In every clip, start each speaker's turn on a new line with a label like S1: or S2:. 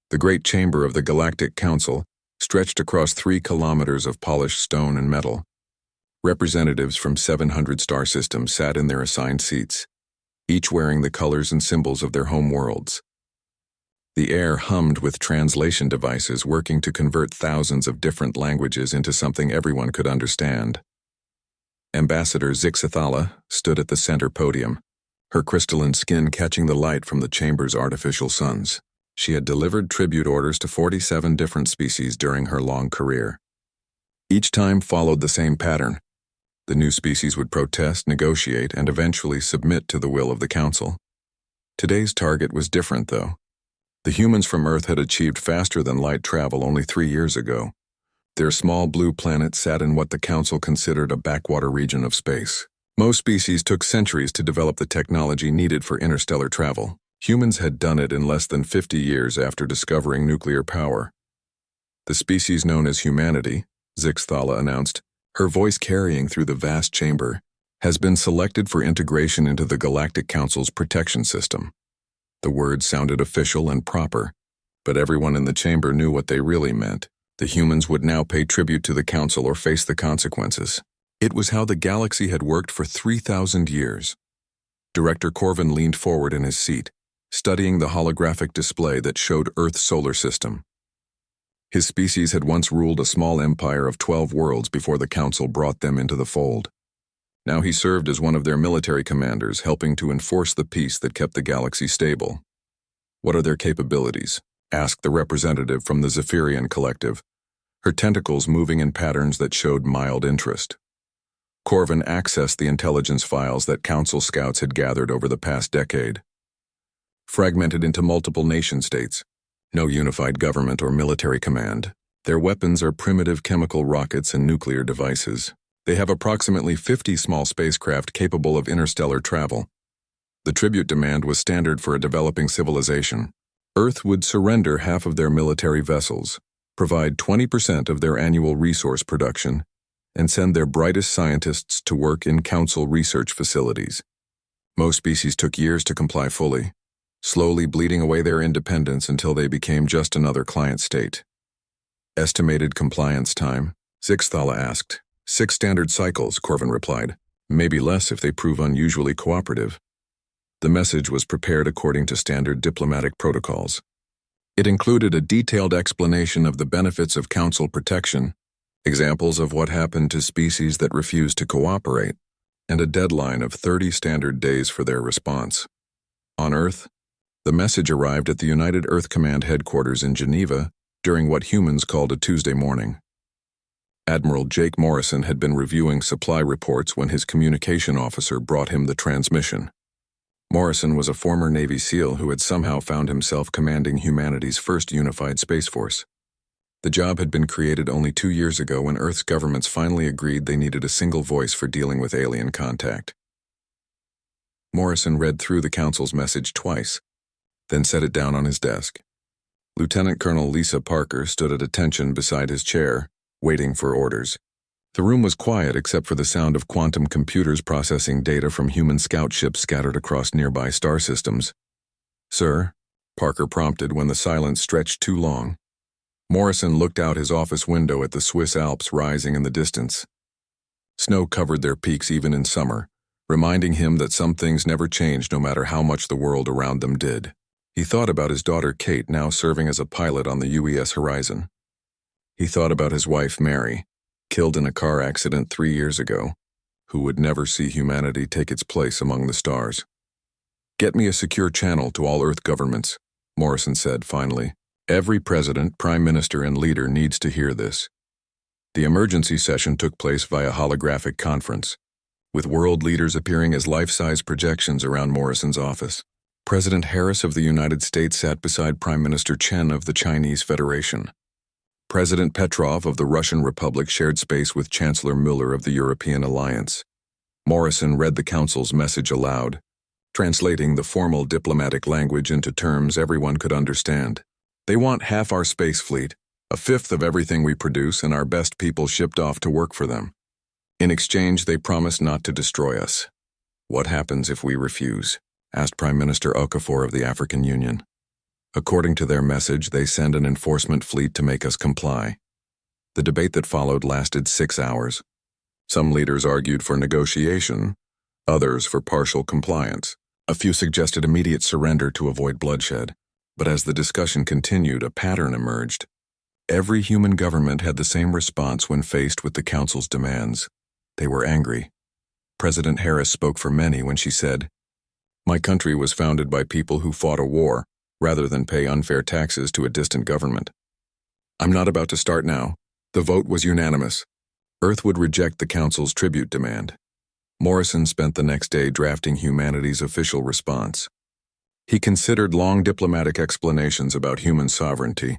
S1: The great chamber of the Galactic Council stretched across 3 kilometers of polished stone and metal. Representatives from 700 star systems sat in their assigned seats, each wearing the colors and symbols of their home worlds. The air hummed with translation devices working to convert thousands of different languages into something everyone could understand. Ambassador Zixathala stood at the center podium, her crystalline skin catching the light from the chamber's artificial suns. She had delivered tribute orders to 47 different species during her long career. Each time followed the same pattern. The new species would protest, negotiate, and eventually submit to the will of the Council. Today's target was different, though. The humans from Earth had achieved faster-than-light travel only 3 years ago. Their small blue planet sat in what the Council considered a backwater region of space. Most species took centuries to develop the technology needed for interstellar travel. Humans had done it in less than 50 years after discovering nuclear power. The species known as humanity, Zixathala announced, her voice carrying through the vast chamber, has been selected for integration into the Galactic Council's protection system. The words sounded official and proper, but everyone in the chamber knew what they really meant. The humans would now pay tribute to the Council or face the consequences. It was how the galaxy had worked for 3,000 years. Director Corvin leaned forward in his seat, studying the holographic display that showed Earth's solar system. His species had once ruled a small empire of 12 worlds before the Council brought them into the fold. Now he served as one of their military commanders, helping to enforce the peace that kept the galaxy stable. "What are their capabilities?" asked the representative from the Zephyrian Collective, her tentacles moving in patterns that showed mild interest. Corvin accessed the intelligence files that Council scouts had gathered over the past decade. Fragmented into multiple nation-states, no unified government or military command, their weapons are primitive chemical rockets and nuclear devices. They have approximately 50 small spacecraft capable of interstellar travel. The tribute demand was standard for a developing civilization. Earth would surrender half of their military vessels, provide 20% of their annual resource production, and send their brightest scientists to work in Council research facilities. Most species took years to comply fully, slowly bleeding away their independence until they became just another client state. "Estimated compliance time?" Zixathala asked. 6 standard cycles, Corvin replied. "Maybe less if they prove unusually cooperative." The message was prepared according to standard diplomatic protocols. It included a detailed explanation of the benefits of Council protection, examples of what happened to species that refused to cooperate, and a deadline of 30 standard days for their response. On Earth, the message arrived at the United Earth Command headquarters in Geneva during what humans called a Tuesday morning. Admiral Jake Morrison had been reviewing supply reports when his communication officer brought him the transmission. Morrison was a former Navy SEAL who had somehow found himself commanding humanity's first unified space force. The job had been created only 2 years ago when Earth's governments finally agreed they needed a single voice for dealing with alien contact. Morrison read through the Council's message twice, then set it down on his desk. Lieutenant Colonel Lisa Parker stood at attention beside his chair, waiting for orders. The room was quiet except for the sound of quantum computers processing data from human scout ships scattered across nearby star systems. "Sir?" Parker prompted when the silence stretched too long. Morrison looked out his office window at the Swiss Alps rising in the distance. Snow covered their peaks even in summer, reminding him that some things never changed no matter how much the world around them did. He thought about his daughter Kate now serving as a pilot on the UES Horizon. He thought about his wife Mary, killed in a car accident 3 years ago, who would never see humanity take its place among the stars. "Get me a secure channel to all Earth governments," Morrison said finally. "Every president, prime minister, and leader needs to hear this." The emergency session took place via holographic conference, with world leaders appearing as life-size projections around Morrison's office. President Harris of the United States sat beside Prime Minister Chen of the Chinese Federation. President Petrov of the Russian Republic shared space with Chancellor Müller of the European Alliance. Morrison read the Council's message aloud, translating the formal diplomatic language into terms everyone could understand. "They want half our space fleet, a fifth of everything we produce, and our best people shipped off to work for them. In exchange, they promise not to destroy us." "What happens if we refuse?" asked Prime Minister Okafor of the African Union. According to their message, they send an enforcement fleet to make us comply. The debate that followed lasted 6 hours. Some leaders argued for negotiation, others for partial compliance. A few suggested immediate surrender to avoid bloodshed. But as the discussion continued, a pattern emerged. Every human government had the same response when faced with the Council's demands. They were angry. President Harris spoke for many when she said, "My country was founded by people who fought a war, rather than pay unfair taxes to a distant government." I'm not about to start now. The vote was unanimous. Earth would reject the Council's tribute demand. Morrison spent the next day drafting humanity's official response. He considered long diplomatic explanations about human sovereignty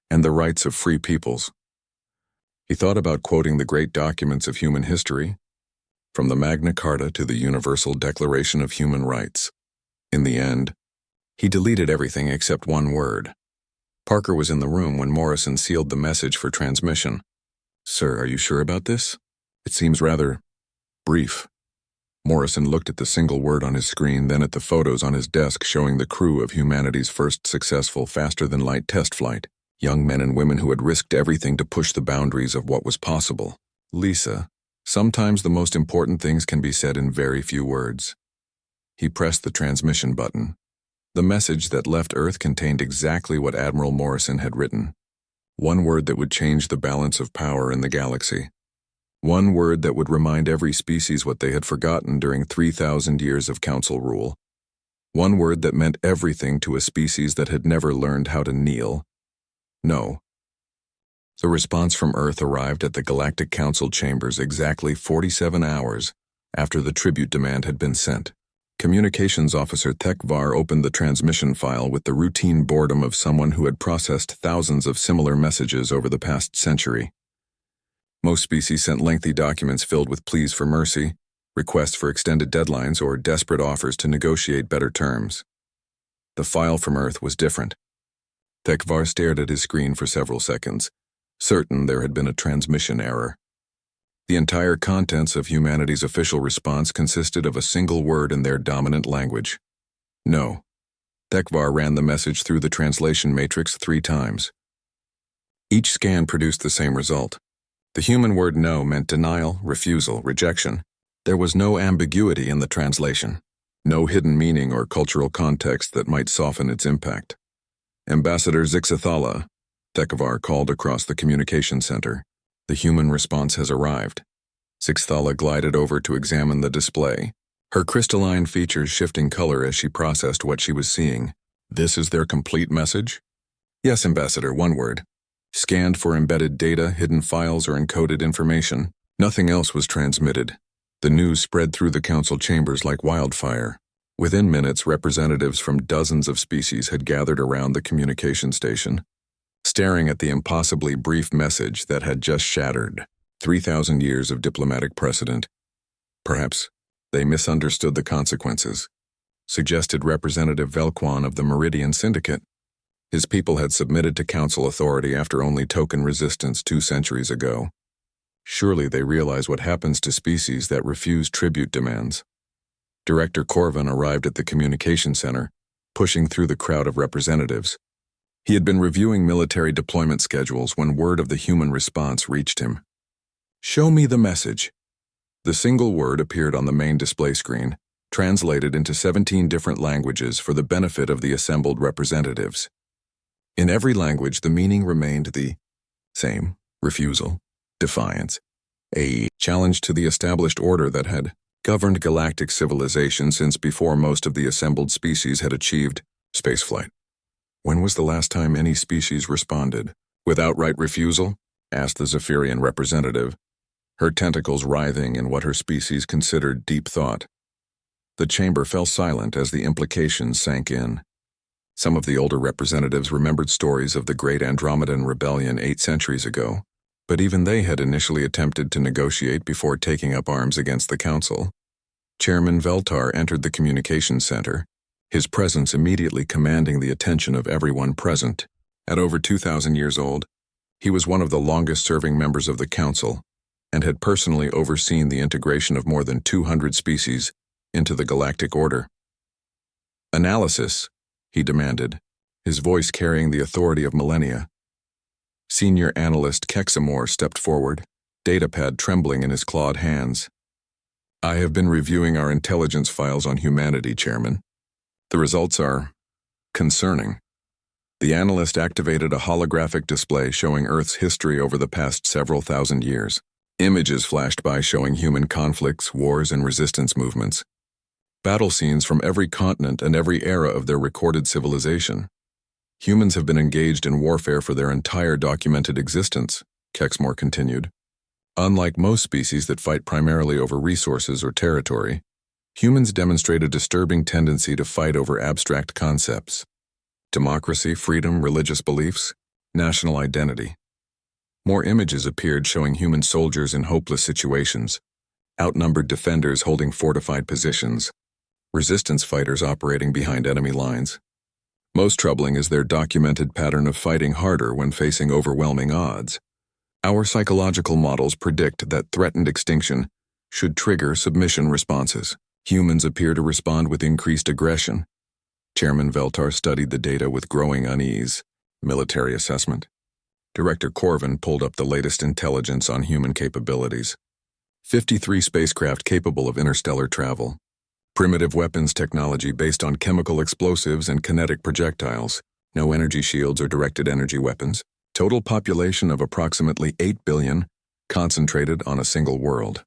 S1: and the rights of free peoples. He thought about quoting the great documents of human history, from the Magna Carta to the Universal Declaration of Human Rights. In the end, he deleted everything except one word. Parker was in the room when Morrison sealed the message for transmission. "Sir, are you sure about this? It seems rather brief." Morrison looked at the single word on his screen, then at the photos on his desk showing the crew of humanity's first successful faster-than-light test flight. Young men and women who had risked everything to push the boundaries of what was possible. "Lisa, sometimes the most important things can be said in very few words." He pressed the transmission button. The message that left Earth contained exactly what Admiral Morrison had written. One word that would change the balance of power in the galaxy. One word that would remind every species what they had forgotten during 3,000 years of Council rule. One word that meant everything to a species that had never learned how to kneel. No. The response from Earth arrived at the Galactic Council chambers exactly 47 hours after the tribute demand had been sent. Communications Officer Tekvar opened the transmission file with the routine boredom of someone who had processed thousands of similar messages over the past century. Most species sent lengthy documents filled with pleas for mercy, requests for extended deadlines, or desperate offers to negotiate better terms. The file from Earth was different. Tekvar stared at his screen for several seconds, certain there had been a transmission error. The entire contents of humanity's official response consisted of a single word in their dominant language. No. Tekvar ran the message through the translation matrix 3 times. Each scan produced the same result. The human word no meant denial, refusal, rejection. There was no ambiguity in the translation, no hidden meaning or cultural context that might soften its impact. "Ambassador Zixathala," Tekvar called across the communication center. "The human response has arrived." Zixathala glided over to examine the display, her crystalline features shifting color as she processed what she was seeing. "This is their complete message?" "Yes, Ambassador, one word. Scanned for embedded data, hidden files, or encoded information. Nothing else was transmitted." The news spread through the Council chambers like wildfire. Within minutes, representatives from dozens of species had gathered around the communication station, staring at the impossibly brief message that had just shattered 3,000 years of diplomatic precedent. Perhaps they misunderstood the consequences, suggested Representative Velquan of the Meridian Syndicate. His people had submitted to Council authority after only token resistance 2 centuries ago. Surely they realize what happens to species that refuse tribute demands. Director Corvin arrived at the communication center, pushing through the crowd of representatives. He had been reviewing military deployment schedules when word of the human response reached him. "Show me the message." The single word appeared on the main display screen, translated into 17 different languages for the benefit of the assembled representatives. In every language, the meaning remained the same: refusal, defiance, a challenge to the established order that had governed galactic civilization since before most of the assembled species had achieved spaceflight. When was the last time any species responded? "With outright refusal?" asked the Zephyrian representative, her tentacles writhing in what her species considered deep thought. The chamber fell silent as the implications sank in. Some of the older representatives remembered stories of the Great Andromedan Rebellion 8 centuries ago, but even they had initially attempted to negotiate before taking up arms against the Council. Chairman Veltar entered the communications center, his presence immediately commanding the attention of everyone present. At over 2,000 years old, he was one of the longest-serving members of the Council and had personally overseen the integration of more than 200 species into the galactic order. "Analysis," he demanded. his voice carrying the authority of millennia. Senior Analyst Kexamore stepped forward, datapad trembling in his clawed hands. "I have been reviewing our intelligence files on humanity, Chairman. The results are concerning." The analyst activated a holographic display showing Earth's history over the past several thousand years. Images flashed by showing human conflicts, wars, and resistance movements. Battle scenes from every continent and every era of their recorded civilization. Humans have been engaged in warfare for their entire documented existence, Kexmore continued. Unlike most species that fight primarily over resources or territory, humans demonstrate a disturbing tendency to fight over abstract concepts. Democracy, freedom, religious beliefs, national identity. More images appeared showing human soldiers in hopeless situations, outnumbered defenders holding fortified positions, resistance fighters operating behind enemy lines. Most troubling is their documented pattern of fighting harder when facing overwhelming odds. Our psychological models predict that threatened extinction should trigger submission responses. Humans appear to respond with increased aggression. Chairman Veltar studied the data with growing unease. Military assessment. Director Corvin pulled up the latest intelligence on human capabilities. 53 spacecraft capable of interstellar travel. Primitive weapons technology based on chemical explosives and kinetic projectiles. No energy shields or directed energy weapons. Total population of approximately 8 billion, concentrated on a single world.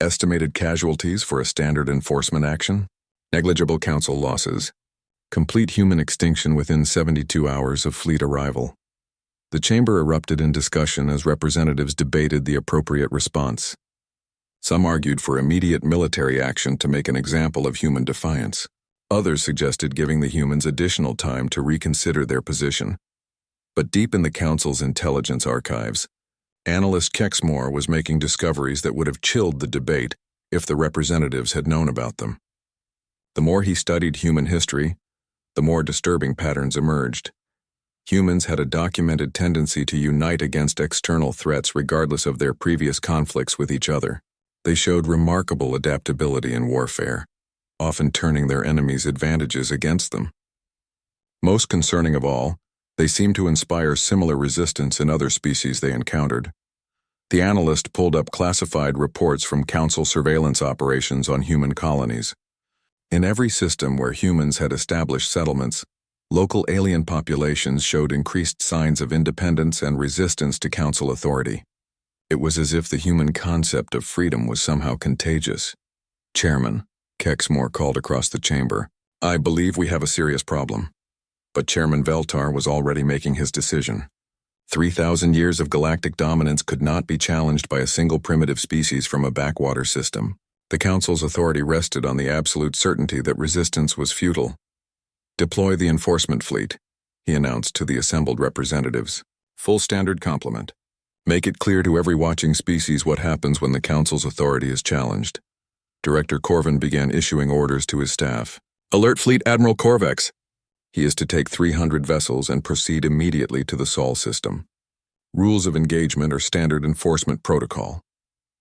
S1: Estimated casualties for a standard enforcement action. Negligible council losses. Complete human extinction within 72 hours of fleet arrival. The chamber erupted in discussion as representatives debated the appropriate response. Some argued for immediate military action to make an example of human defiance. Others suggested giving the humans additional time to reconsider their position. But deep in the Council's intelligence archives, analyst Kexmore was making discoveries that would have chilled the debate if the representatives had known about them. The more he studied human history, the more disturbing patterns emerged. Humans had a documented tendency to unite against external threats regardless of their previous conflicts with each other. They showed remarkable adaptability in warfare, often turning their enemies' advantages against them. Most concerning of all, they seemed to inspire similar resistance in other species they encountered. The analyst pulled up classified reports from Council surveillance operations on human colonies. In every system where humans had established settlements, local alien populations showed increased signs of independence and resistance to Council authority. It was as if the human concept of freedom was somehow contagious. "Chairman," Kexmore called across the chamber, "I believe we have a serious problem." But Chairman Veltar was already making his decision. 3,000 years of galactic dominance could not be challenged by a single primitive species from a backwater system. The Council's authority rested on the absolute certainty that resistance was futile. "Deploy the enforcement fleet," he announced to the assembled representatives. "Full standard complement. Make it clear to every watching species what happens when the Council's authority is challenged." Director Corvin began issuing orders to his staff. "Alert Fleet Admiral Corvex. He is to take 300 vessels and proceed immediately to the Sol system. Rules of engagement are standard enforcement protocol."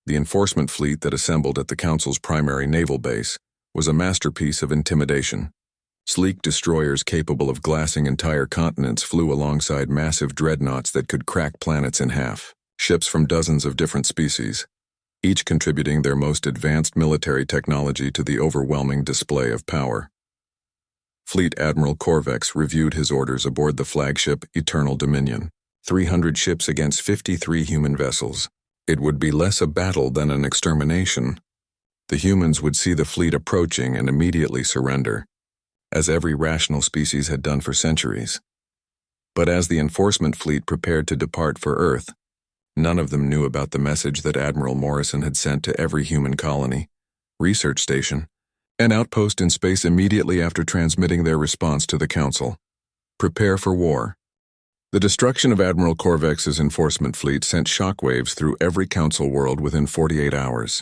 S1: The enforcement fleet that assembled at the Council's primary naval base was a masterpiece of intimidation. Sleek destroyers capable of glassing entire continents flew alongside massive dreadnoughts that could crack planets in half. Ships from dozens of different species, each contributing their most advanced military technology to the overwhelming display of power. Fleet Admiral Corvex reviewed his orders aboard the flagship Eternal Dominion. 300 ships against 53 human vessels. It would be less a battle than an extermination. The humans would see the fleet approaching and immediately surrender, as every rational species had done for centuries. But as the enforcement fleet prepared to depart for Earth, none of them knew about the message that Admiral Morrison had sent to every human colony, research station, and outpost in space immediately after transmitting their response to the Council. "Prepare for war." The destruction of Admiral Corvex's enforcement fleet sent shockwaves through every Council world within 48 hours.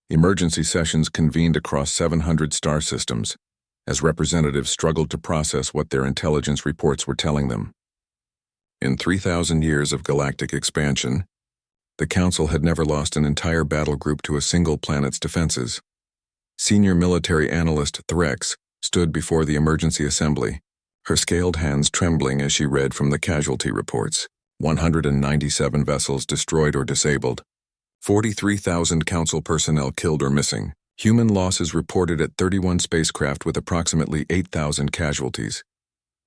S1: Emergency sessions convened across 700 star systems, as representatives struggled to process what their intelligence reports were telling them. In 3,000 years of galactic expansion, the Council had never lost an entire battle group to a single planet's defenses. Senior military analyst Threx stood before the emergency assembly, her scaled hands trembling as she read from the casualty reports. 197 vessels destroyed or disabled. 43,000 Council personnel killed or missing. Human losses reported at 31 spacecraft with approximately 8,000 casualties.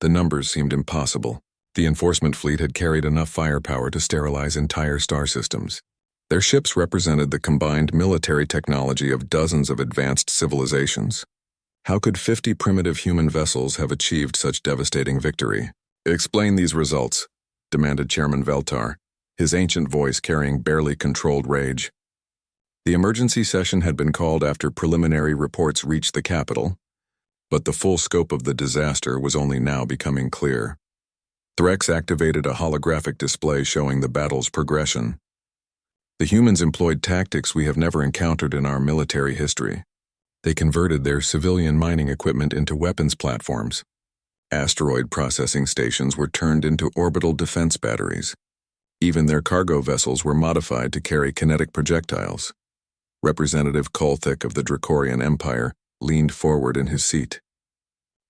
S1: The numbers seemed impossible. The enforcement fleet had carried enough firepower to sterilize entire star systems. Their ships represented the combined military technology of dozens of advanced civilizations. How could 50 primitive human vessels have achieved such devastating victory? Explain these results, demanded Chairman Veltar, his ancient voice carrying barely controlled rage. The emergency session had been called after preliminary reports reached the capital, but the full scope of the disaster was only now becoming clear. Threx activated a holographic display showing the battle's progression. The humans employed tactics we have never encountered in our military history. They converted their civilian mining equipment into weapons platforms. Asteroid processing stations were turned into orbital defense batteries. Even their cargo vessels were modified to carry kinetic projectiles. Representative Kolthik of the Dracorian Empire leaned forward in his seat.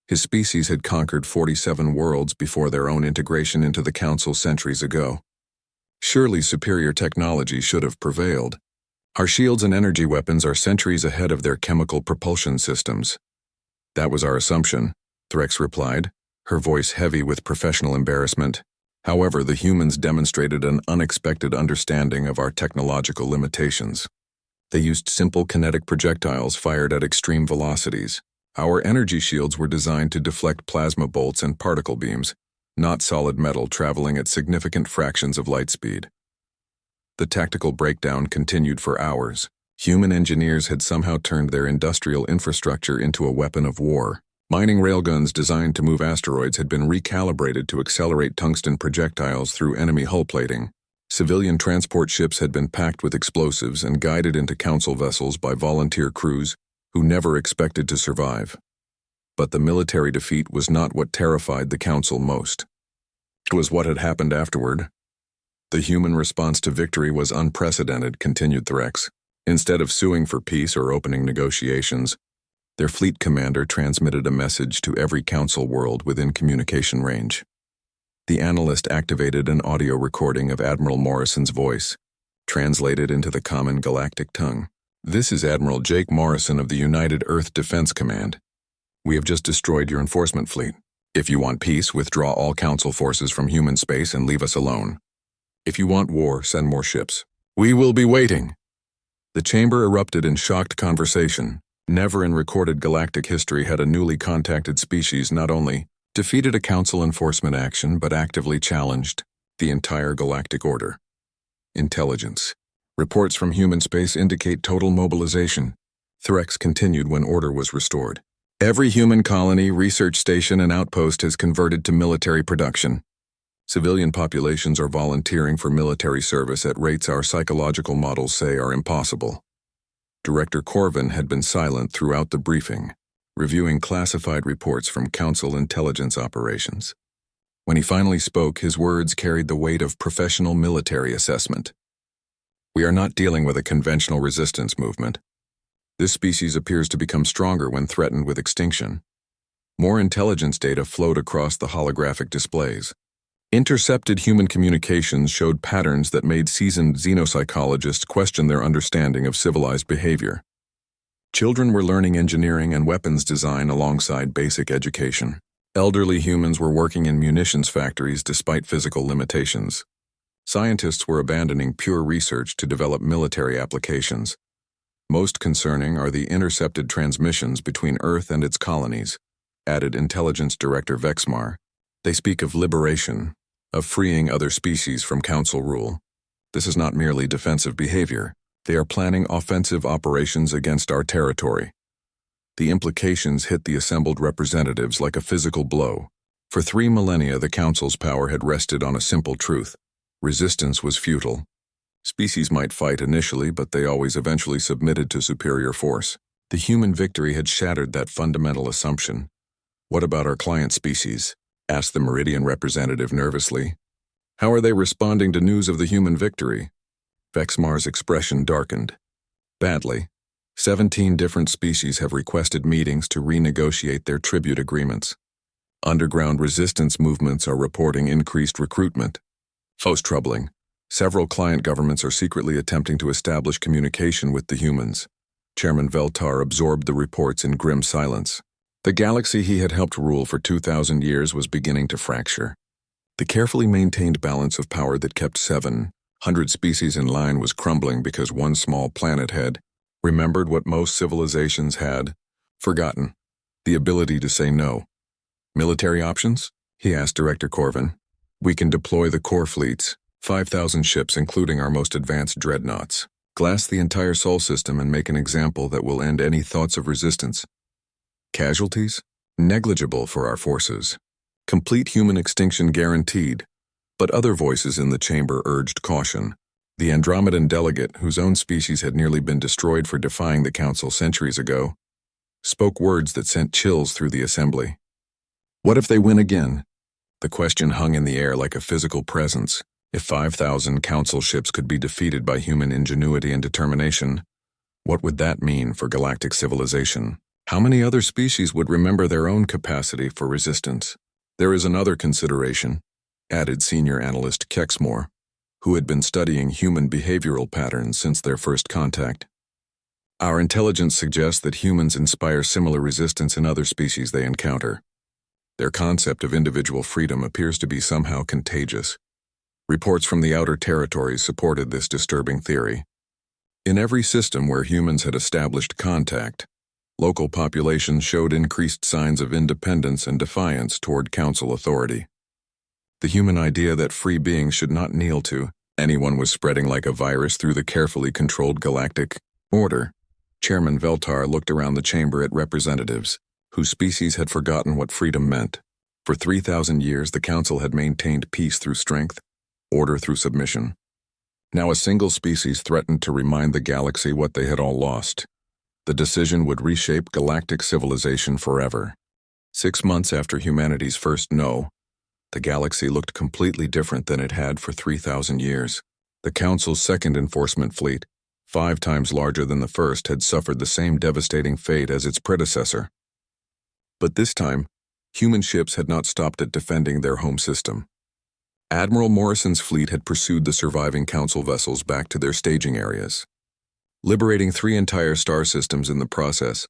S1: His species had conquered 47 worlds before their own integration into the Council centuries ago. Surely superior technology should have prevailed. Our shields and energy weapons are centuries ahead of their chemical propulsion systems. That was our assumption, Threx replied, her voice heavy with professional embarrassment. However, the humans demonstrated an unexpected understanding of our technological limitations. They used simple kinetic projectiles fired at extreme velocities. Our energy shields were designed to deflect plasma bolts and particle beams, not solid metal traveling at significant fractions of light speed. The tactical breakdown continued for hours. Human engineers had somehow turned their industrial infrastructure into a weapon of war. Mining railguns designed to move asteroids had been recalibrated to accelerate tungsten projectiles through enemy hull plating. Civilian transport ships had been packed with explosives and guided into Council vessels by volunteer crews who never expected to survive. But the military defeat was not what terrified the Council most. It was what had happened afterward. The human response to victory was unprecedented, continued Threx. Instead of suing for peace or opening negotiations, their fleet commander transmitted a message to every Council world within communication range. The analyst activated an audio recording of Admiral Morrison's voice, translated into the common galactic tongue. This is Admiral Jake Morrison of the United Earth Defense Command. We have just destroyed your enforcement fleet. If you want peace, withdraw all Council forces from human space and leave us alone. If you want war, send more ships. We will be waiting. The chamber erupted in shocked conversation. Never in recorded galactic history had a newly contacted species not only defeated a Council enforcement action but actively challenged the entire galactic order. Intelligence. Reports from human space indicate total mobilization. Threx continued when order was restored. Every human colony, research station, and outpost has converted to military production. Civilian populations are volunteering for military service at rates our psychological models say are impossible. Director Corvin had been silent throughout the briefing, reviewing classified reports from Council intelligence operations. When he finally spoke, his words carried the weight of professional military assessment. We are not dealing with a conventional resistance movement. This species appears to become stronger when threatened with extinction. More intelligence data flowed across the holographic displays. Intercepted human communications showed patterns that made seasoned xenopsychologists question their understanding of civilized behavior. Children were learning engineering and weapons design alongside basic education. Elderly humans were working in munitions factories despite physical limitations. Scientists were abandoning pure research to develop military applications. Most concerning are the intercepted transmissions between Earth and its colonies, added Intelligence Director Vexmar. They speak of liberation, of freeing other species from Council rule. This is not merely defensive behavior. They are planning offensive operations against our territory. The implications hit the assembled representatives like a physical blow. For 3 millennia, the Council's power had rested on a simple truth. Resistance was futile. Species might fight initially, but they always eventually submitted to superior force. The human victory had shattered that fundamental assumption. What about our client species? Asked the Meridian representative nervously. How are they responding to news of the human victory? Vexmar's expression darkened. Badly. 17 different species have requested meetings to renegotiate their tribute agreements. Underground resistance movements are reporting increased recruitment. Most troubling, several client governments are secretly attempting to establish communication with the humans. Chairman Veltar absorbed the reports in grim silence. The galaxy he had helped rule for 2,000 years was beginning to fracture. The carefully maintained balance of power that kept 700 species in line was crumbling because one small planet had remembered what most civilizations had forgotten: the ability to say no. Military options? He asked Director Corvin. We can deploy the core fleets, 5,000 ships including our most advanced dreadnoughts. Glass the entire Sol system and make an example that will end any thoughts of resistance. Casualties? Negligible for our forces. Complete human extinction guaranteed. But other voices in the chamber urged caution. The Andromedan delegate, whose own species had nearly been destroyed for defying the Council centuries ago, spoke words that sent chills through the assembly. What if they win again? The question hung in the air like a physical presence. If 5,000 Council ships could be defeated by human ingenuity and determination, what would that mean for galactic civilization? How many other species would remember their own capacity for resistance? There is another consideration, added senior analyst Kexmore, who had been studying human behavioral patterns since their first contact. Our intelligence suggests that humans inspire similar resistance in other species they encounter. Their concept of individual freedom appears to be somehow contagious. Reports from the outer territories supported this disturbing theory. In every system where humans had established contact, local populations showed increased signs of independence and defiance toward Council authority. The human idea that free beings should not kneel to anyone was spreading like a virus through the carefully controlled galactic order. Chairman Veltar looked around the chamber at representatives, whose species had forgotten what freedom meant. For 3,000 years, the Council had maintained peace through strength, order through submission. Now a single species threatened to remind the galaxy what they had all lost. The decision would reshape galactic civilization forever. 6 months after humanity's first no, the galaxy looked completely different than it had for 3,000 years. The Council's second enforcement fleet, 5 times larger than the first, had suffered the same devastating fate as its predecessor. But this time, human ships had not stopped at defending their home system. Admiral Morrison's fleet had pursued the surviving Council vessels back to their staging areas. Liberating 3 entire star systems in the process,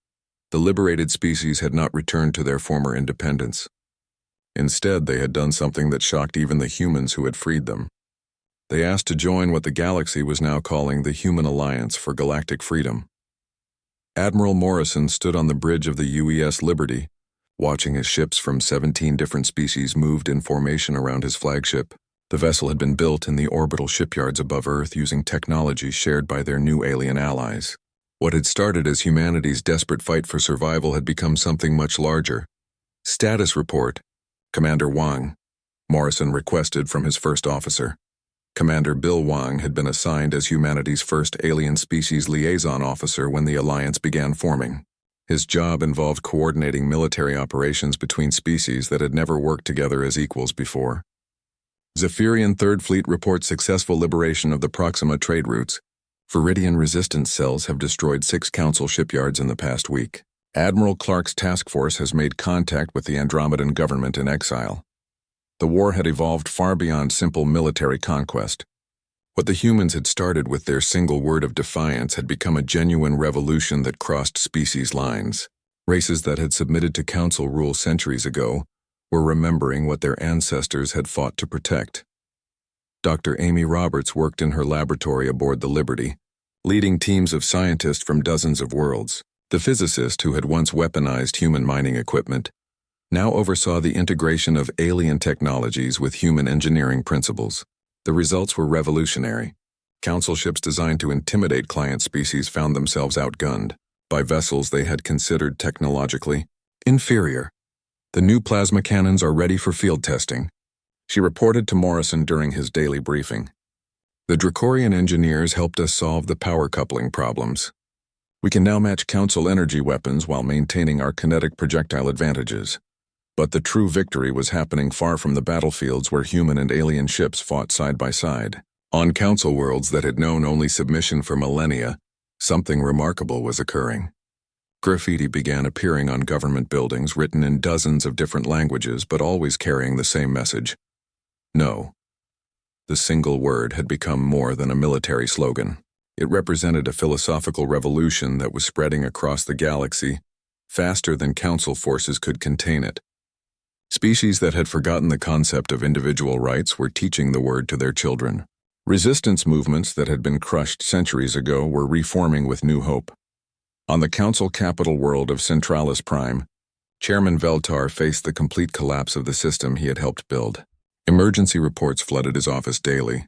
S1: the liberated species had not returned to their former independence. Instead, they had done something that shocked even the humans who had freed them. They asked to join what the galaxy was now calling the Human Alliance for Galactic Freedom. Admiral Morrison stood on the bridge of the UES Liberty, watching as ships from 17 different species moved in formation around his flagship. The vessel had been built in the orbital shipyards above Earth using technology shared by their new alien allies. What had started as humanity's desperate fight for survival had become something much larger. Status report, Commander Wang, Morrison requested from his first officer. Commander Bill Wang had been assigned as humanity's first alien species liaison officer when the alliance began forming. His job involved coordinating military operations between species that had never worked together as equals before. Zephyrian Third Fleet reports successful liberation of the Proxima trade routes. Viridian resistance cells have destroyed 6 Council shipyards in the past week. Admiral Clark's task force has made contact with the Andromedan government in exile. The war had evolved far beyond simple military conquest. What the humans had started with their single word of defiance had become a genuine revolution that crossed species lines. Races that had submitted to Council rule centuries ago were remembering what their ancestors had fought to protect. Dr. Amy Roberts worked in her laboratory aboard the Liberty, leading teams of scientists from dozens of worlds. The physicist who had once weaponized human mining equipment now oversaw the integration of alien technologies with human engineering principles. The results were revolutionary. Council ships designed to intimidate client species found themselves outgunned by vessels they had considered technologically inferior. The new plasma cannons are ready for field testing, she reported to Morrison during his daily briefing. The Dracorian engineers helped us solve the power coupling problems. We can now match Council energy weapons while maintaining our kinetic projectile advantages. But the true victory was happening far from the battlefields where human and alien ships fought side by side. On Council worlds that had known only submission for millennia, something remarkable was occurring. Graffiti began appearing on government buildings, written in dozens of different languages, but always carrying the same message. No. The single word had become more than a military slogan. It represented a philosophical revolution that was spreading across the galaxy, faster than council forces could contain it. Species that had forgotten the concept of individual rights were teaching the word to their children. Resistance movements that had been crushed centuries ago were reforming with new hope. On the council capital world of Centralis Prime, Chairman Veltar faced the complete collapse of the system he had helped build. Emergency reports flooded his office daily.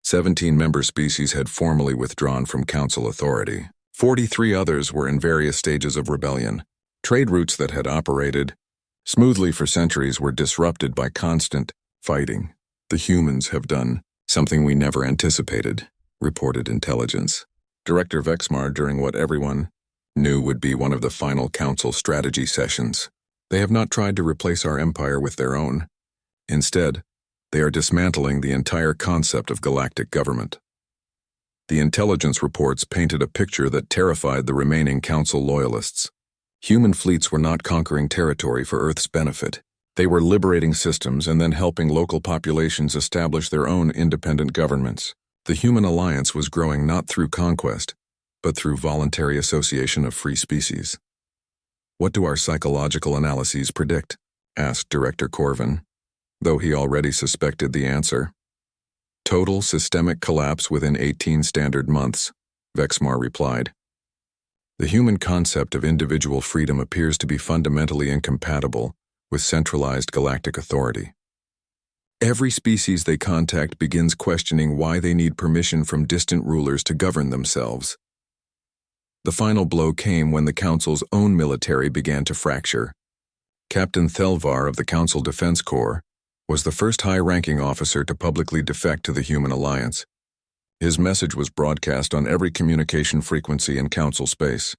S1: 17 member species had formally withdrawn from council authority. 43 others were in various stages of rebellion. Trade routes that had operated smoothly for centuries were disrupted by constant fighting. The humans have done something we never anticipated, reported intelligence. Director Vexmar during what everyone knew would be one of the final council strategy sessions. They have not tried to replace our empire with their own. Instead, they are dismantling the entire concept of galactic government. The intelligence reports painted a picture that terrified the remaining council loyalists. Human fleets were not conquering territory for Earth's benefit. They were liberating systems and then helping local populations establish their own independent governments. The human alliance was growing not through conquest, but through voluntary association of free species. What do our psychological analyses predict? Asked Director Corvin, though he already suspected the answer. Total systemic collapse within 18 standard months, Vexmar replied. The human concept of individual freedom appears to be fundamentally incompatible with centralized galactic authority. Every species they contact begins questioning why they need permission from distant rulers to govern themselves. The final blow came when the Council's own military began to fracture. Captain Thelvar of the Council Defense Corps was the first high-ranking officer to publicly defect to the Human Alliance. His message was broadcast on every communication frequency in Council space.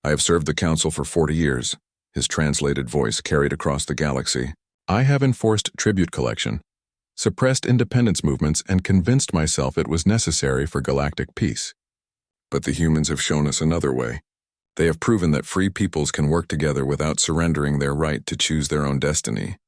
S1: I have served the Council for 40 years, his translated voice carried across the galaxy. I have enforced tribute collection, suppressed independence movements, and convinced myself it was necessary for galactic peace. But the humans have shown us another way. They have proven that free peoples can work together without surrendering their right to choose their own destiny.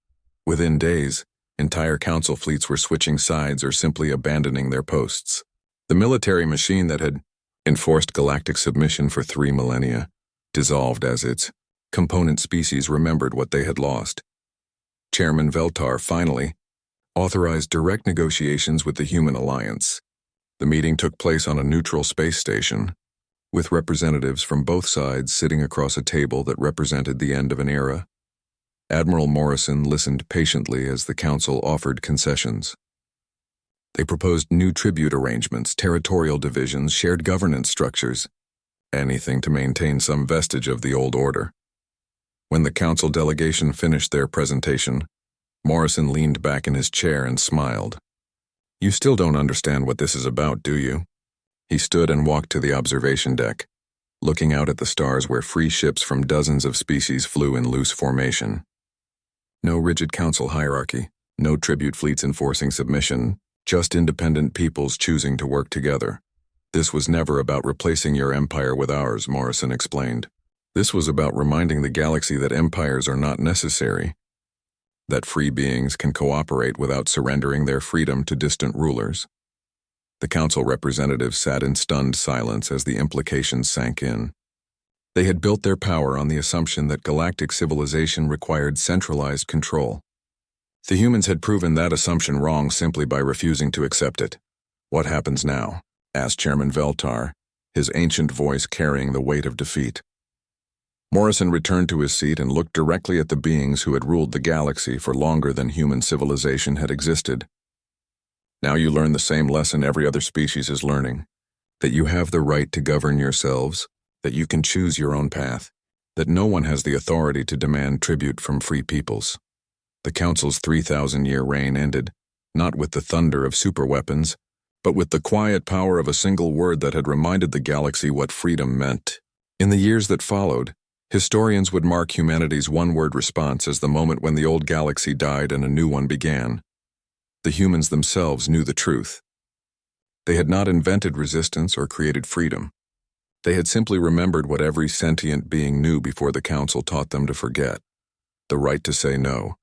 S1: Within days, entire council fleets were switching sides or simply abandoning their posts. The military machine that had enforced galactic submission for 3 millennia dissolved as its component species remembered what they had lost. Chairman Veltar finally authorized direct negotiations with the Human Alliance. The meeting took place on a neutral space station, with representatives from both sides sitting across a table that represented the end of an era. Admiral Morrison listened patiently as the Council offered concessions. They proposed new tribute arrangements, territorial divisions, shared governance structures, anything to maintain some vestige of the old order. When the Council delegation finished their presentation, Morrison leaned back in his chair and smiled. You still don't understand what this is about, do you? He stood and walked to the observation deck, looking out at the stars where free ships from dozens of species flew in loose formation. No rigid council hierarchy, no tribute fleets enforcing submission, just independent peoples choosing to work together. This was never about replacing your empire with ours, Morrison explained. This was about reminding the galaxy that empires are not necessary, that free beings can cooperate without surrendering their freedom to distant rulers. The council representatives sat in stunned silence as the implications sank in. They had built their power on the assumption that galactic civilization required centralized control. The humans had proven that assumption wrong simply by refusing to accept it. What happens now? Asked Chairman Veltar, his ancient voice carrying the weight of defeat. Morrison returned to his seat and looked directly at the beings who had ruled the galaxy for longer than human civilization had existed. Now you learn the same lesson every other species is learning, that you have the right to govern yourselves, that you can choose your own path, that no one has the authority to demand tribute from free peoples. The Council's 3,000-year reign ended, not with the thunder of superweapons, but with the quiet power of a single word that had reminded the galaxy what freedom meant. In the years that followed, historians would mark humanity's one-word response as the moment when the old galaxy died and a new one began. The humans themselves knew the truth. They had not invented resistance or created freedom. They had simply remembered what every sentient being knew before the council taught them to forget: the right to say no,